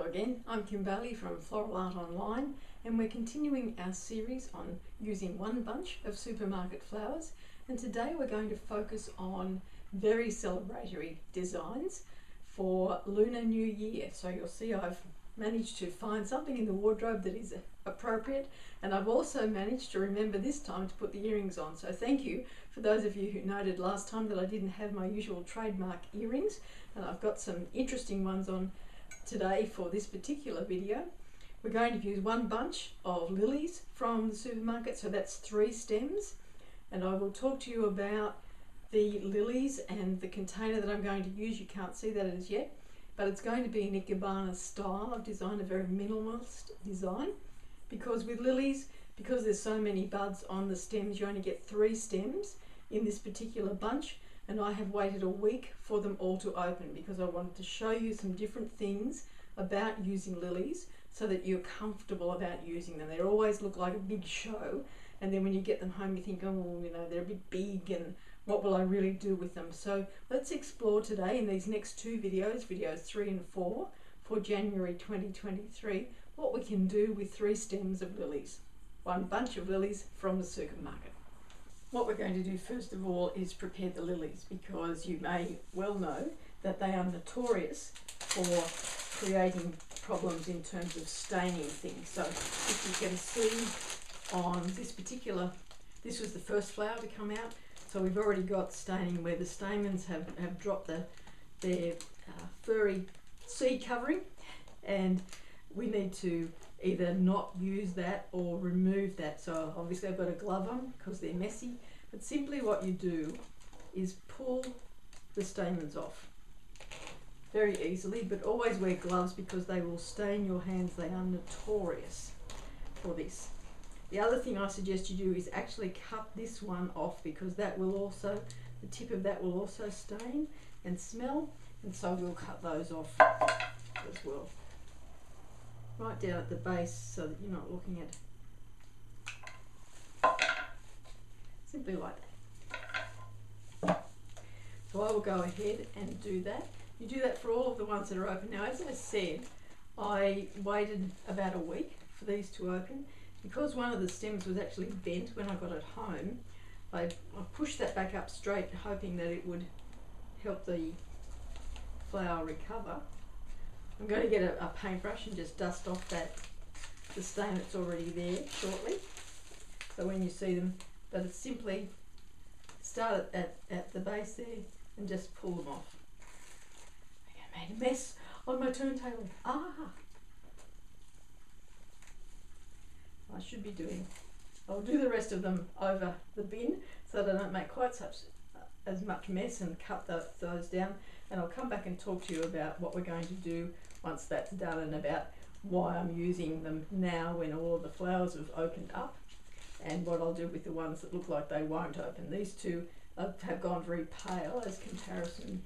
again, I'm Kim Bailey from Floral Art Online, and we're continuing our series on using one bunch of supermarket flowers, and today we're going to focus on very celebratory designs for Lunar New Year. So you'll see I've managed to find something in the wardrobe that is appropriate, and I've also managed to remember this time to put the earrings on. So thank you for those of you who noted last time that I didn't have my usual trademark earrings, and I've got some interesting ones on today for this particular video. We're going to use one bunch of lilies from the supermarket, so that's 3 stems, and I will talk to you about the lilies and the container that I'm going to use. You can't see that as yet, but it's going to be an Ikebana style. I've designed a very minimalist design because with lilies, because there's so many buds on the stems, you only get 3 stems in this particular bunch, and I have waited a week for them all to open because I wanted to show you some different things about using lilies so that you're comfortable about using them. They always look like a big show, and then when you get them home you think, oh, you know, they're a bit big and what will I really do with them? So let's explore today in these next 2 videos, videos 3 and 4 for January 2023, what we can do with 3 stems of lilies, one bunch of lilies from the supermarket. What we're going to do first of all is prepare the lilies, because you may well know that they are notorious for creating problems in terms of staining things. So if you can see on this particular, this was the first flower to come out, so we've already got staining where the stamens have dropped their furry seed covering, and we need to either not use that or remove that. So obviously I've got a glove on because they're messy, but simply what you do is pull the stamens off very easily, but always wear gloves because they will stain your hands. They are notorious for this. The other thing I suggest you do is actually cut this one off, because that will also, the tip of that will also stain and smell, and so we'll cut those off as well. Right down at the base so that you're not looking at, simply like that. So I will go ahead and do that. You do that for all of the ones that are open. Now, as I said, I waited about a week for these to open. Because one of the stems was actually bent when I got it home, I pushed that back up straight, hoping that it would help the flower recover. I'm going to get a paintbrush and just dust off the stain that's already there shortly. So when you see them, but it's simply start at the base there and just pull them off. I made a mess on my turntable. I should be doing. I'll do the rest of them over the bin so that I don't make quite as much mess, and cut those down, and I'll come back and talk to you about what we're going to do once that's done, and about why I'm using them now when all of the flowers have opened up, and what I'll do with the ones that look like they won't open. These 2 have gone very pale as compared to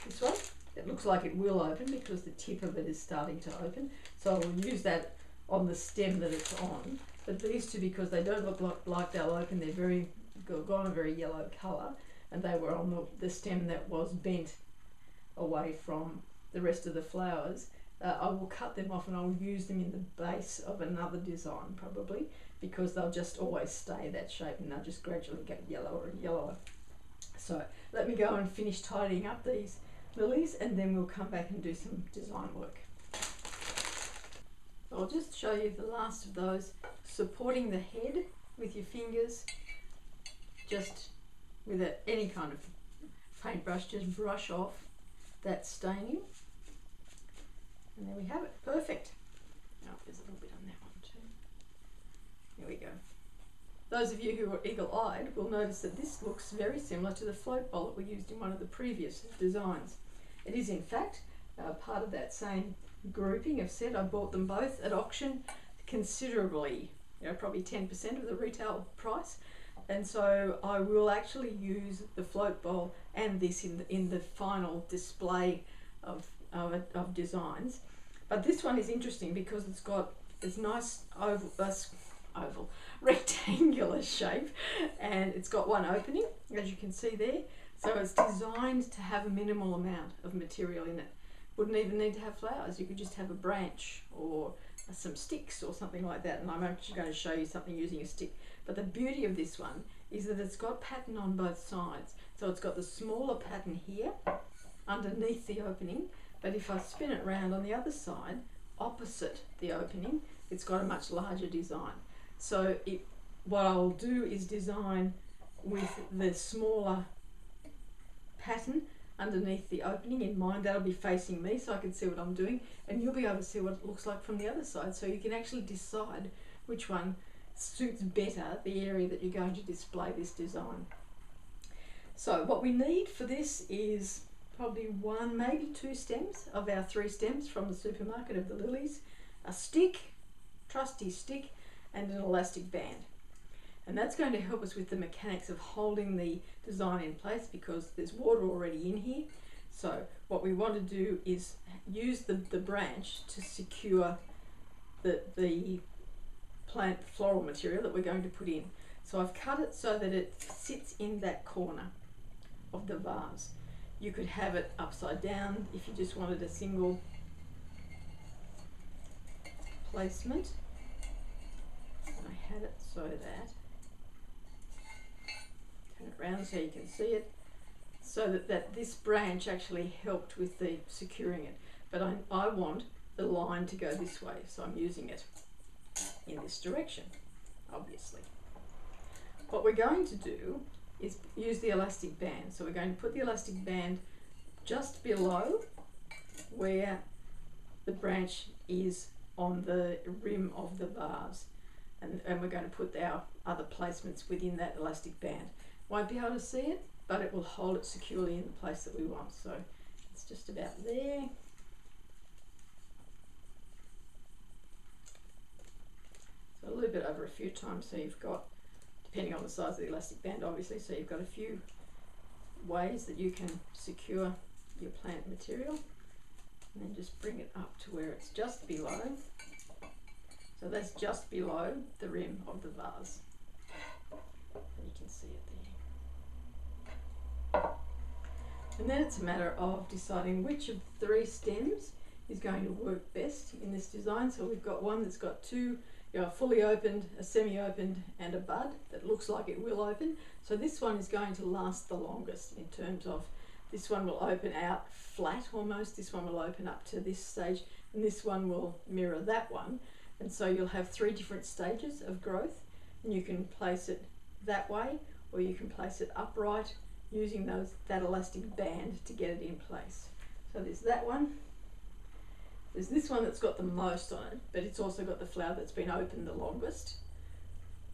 this one. It looks like it will open because the tip of it is starting to open, so I'll use that on the stem that it's on. But these 2, because they don't look like they'll open, they're gone a very yellow colour, and they were on the stem that was bent away from the rest of the flowers. I will cut them off and I'll use them in the base of another design probably, because they'll just always stay that shape and they'll just gradually get yellower and yellower. So let me go and finish tidying up these lilies, and then we'll come back and do some design work. I'll just show you the last of those, supporting the head with your fingers, just with any kind of paintbrush, just brush off that staining, and there we have it. Perfect. Oh, there's a little bit on that one too. Here we go. Those of you who are eagle-eyed will notice that this looks very similar to the float bowl that we used in one of the previous designs. It is in fact part of that same grouping of set. I bought them both at auction considerably, probably 10% of the retail price, and so I will actually use the float bowl and this in the final display of designs. But this one is interesting because it's got this nice oval rectangular shape, and it's got one opening, as you can see there, so it's designed to have a minimal amount of material in it. wouldn't even need to have flowers. You could just have a branch or some sticks or something like that, and I'm actually going to show you something using a stick. But the beauty of this one is that it's got pattern on both sides. So it's got the smaller pattern here underneath the opening, but if I spin it around on the other side, opposite the opening, it's got a much larger design. So what I'll do is design with the smaller pattern underneath the opening in mind. That'll be facing me so I can see what I'm doing, and you'll be able to see what it looks like from the other side, so you can actually decide which one suits better the area that you're going to display this design. So what we need for this is probably 1, maybe 2 stems of our 3 stems from the supermarket of the lilies, a stick, trusty stick, and an elastic band. And that's going to help us with the mechanics of holding the design in place, because there's water already in here. So what we want to do is use the branch to secure the plant floral material that we're going to put in. So I've cut it so that it sits in that corner of the vase. You could have it upside down if you just wanted a single placement. I had it so that, turn it around so you can see it, so that this branch actually helped with the securing it. But I want the line to go this way, so I'm using it in this direction, obviously. What we're going to do is use the elastic band. So we're going to put the elastic band just below where the branch is on the rim of the vase. And we're going to put our other placements within that elastic band. Won't be able to see it, but it will hold it securely in the place that we want. So it's just about there. So a little bit over a few times, so you've got, depending on the size of the elastic band obviously, so you've got a few ways that you can secure your plant material, and then just bring it up to where it's just below. So that's just below the rim of the vase. And you can see it there. And then it's a matter of deciding which of the 3 stems is going to work best in this design. So we've got one that's got 2, fully opened, a semi-opened, and a bud that looks like it will open. So this one is going to last the longest in terms of, this one will open out flat almost, this one will open up to this stage, and this one will mirror that one. And so you'll have 3 different stages of growth, and you can place it that way, or you can place it upright using that elastic band to get it in place. So there's that one. There's this one that's got the most on it, but it's also got the flower that's been open the longest.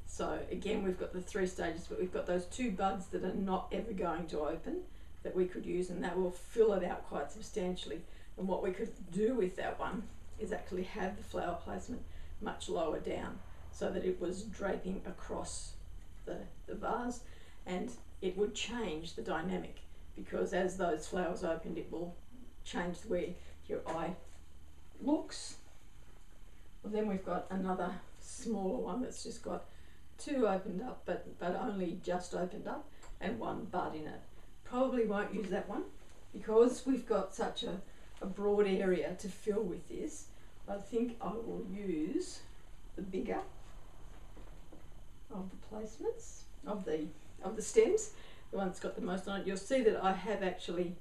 So again, we've got the 3 stages, but we've got those 2 buds that are not ever going to open that we could use, and that will fill it out quite substantially. And what we could do with that one is actually have the flower placement much lower down, so that it was draping across the vase, and it would change the dynamic, because as those flowers opened, it will change the way your eye looks. Well, then we've got another smaller one that's just got 2 opened up, but only just opened up, and 1 bud in it. Probably won't use that one because we've got such a broad area to fill with this. I think I will use the bigger of the placements of the stems, the one that's got the most on it. You'll see that I have actually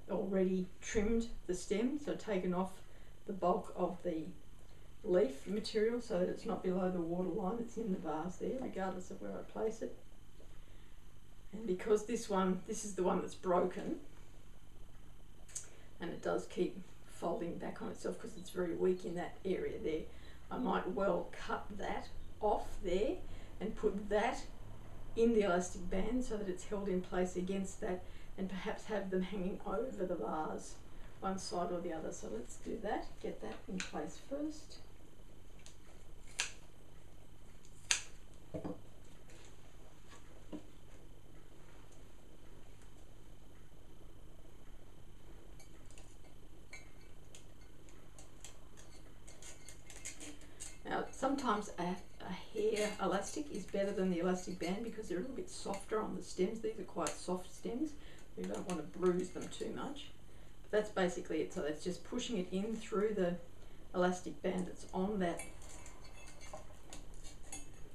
already trimmed the stem, so taken off the bulk of the leaf material so that it's not below the water line that's in the vase there, regardless of where I place it. And because this is the one that's broken, and it does keep folding back on itself because it's very weak in that area there, I might well cut that off there and put that in the elastic band so that it's held in place against that, and perhaps have them hanging over the vase, one side or the other. So let's do that, get that in place first. Now, sometimes a hair elastic is better than the elastic band because they're a little bit softer on the stems. These are quite soft stems. We don't want to bruise them too much. that's basically it. So that's just pushing it in through the elastic band that's on that.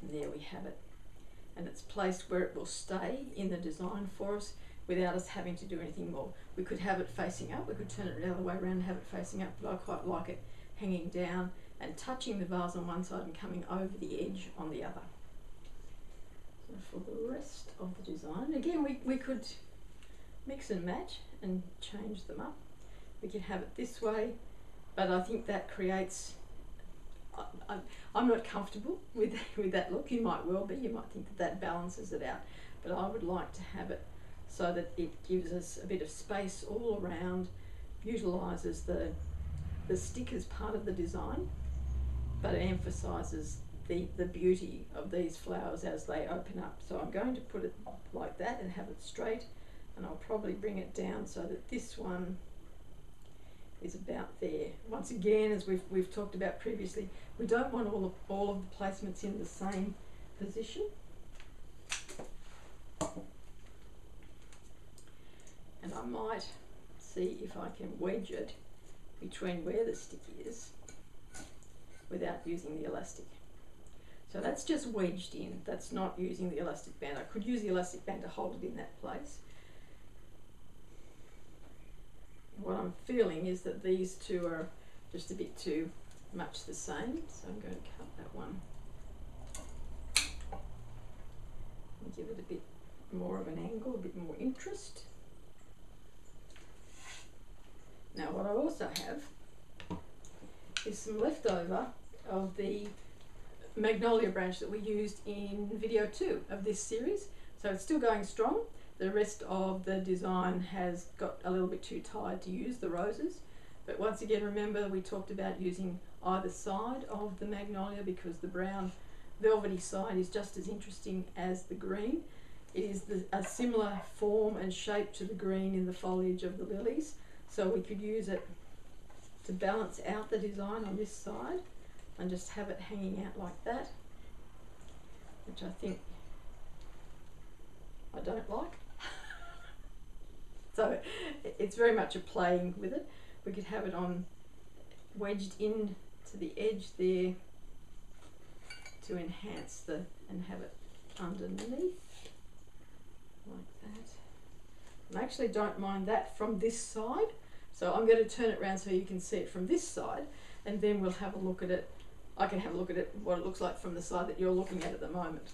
And there we have it. And it's placed where it will stay in the design for us without us having to do anything more. We could have it facing up, we could turn it the other way around and have it facing up, but I quite like it hanging down and touching the vase on one side and coming over the edge on the other. So for the rest of the design, again, we could mix and match and change them up. We could have it this way, but I think that creates, I'm not comfortable with that look. You might well be, you might think that that balances it out, but I would like to have it so that it gives us a bit of space all around, utilises the stick as part of the design, but it emphasises the beauty of these flowers as they open up. So I'm going to put it like that and have it straight, and I'll probably bring it down so that this one is about there. Once again, as we've talked about previously, we don't want all of the placements in the same position. And I might see if I can wedge it between where the stick is without using the elastic. So that's just wedged in, that's not using the elastic band. I could use the elastic band to hold it in that place. What I'm feeling is that these two are just a bit too much the same, so I'm going to cut that one and give it a bit more of an angle, a bit more interest. Now what I also have is some leftover of the magnolia branch that we used in video 2 of this series. So it's still going strong. The rest of the design has got a little bit too tired to use the roses. But once again, remember we talked about using either side of the magnolia because the brown velvety side is just as interesting as the green. It is a similar form and shape to the green in the foliage of the lilies. So we could use it to balance out the design on this side and just have it hanging out like that, which I think I don't like. So it's very much a playing with it. We could have it on wedged in to the edge there to enhance and have it underneath like that. I actually don't mind that from this side, so I'm going to turn it around so you can see it from this side, and then we'll have a look at it. I can have a look at it, what it looks like from the side that you're looking at the moment.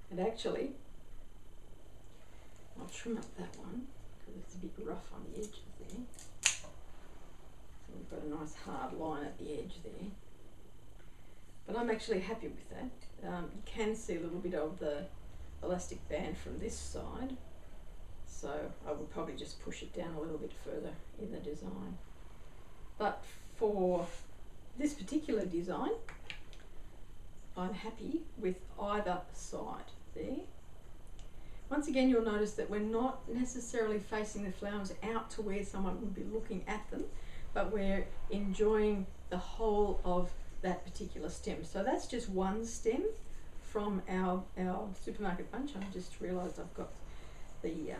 And actually, I'll trim up that one because it's a bit rough on the edges there. So we've got a nice hard line at the edge there. But I'm actually happy with that. You can see a little bit of the elastic band from this side. So I would probably just push it down a little bit further in the design. But for this particular design, I'm happy with either side there. Once again, you'll notice that we're not necessarily facing the flowers out to where someone would be looking at them, but we're enjoying the whole of that particular stem. So that's just one stem from our supermarket bunch. I just realised I've got the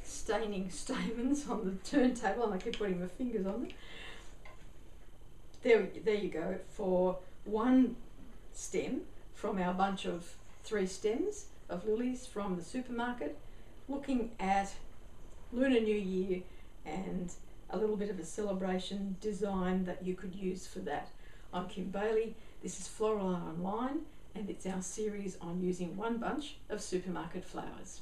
staining stamens on the turntable and I keep putting my fingers on them. There you go, for one stem from our bunch of 3 stems of lilies from the supermarket, looking at Lunar New Year and a little bit of a celebration design that you could use for that. I'm Kim Bailey, this is Floral Art Online, and it's our series on using one bunch of supermarket flowers.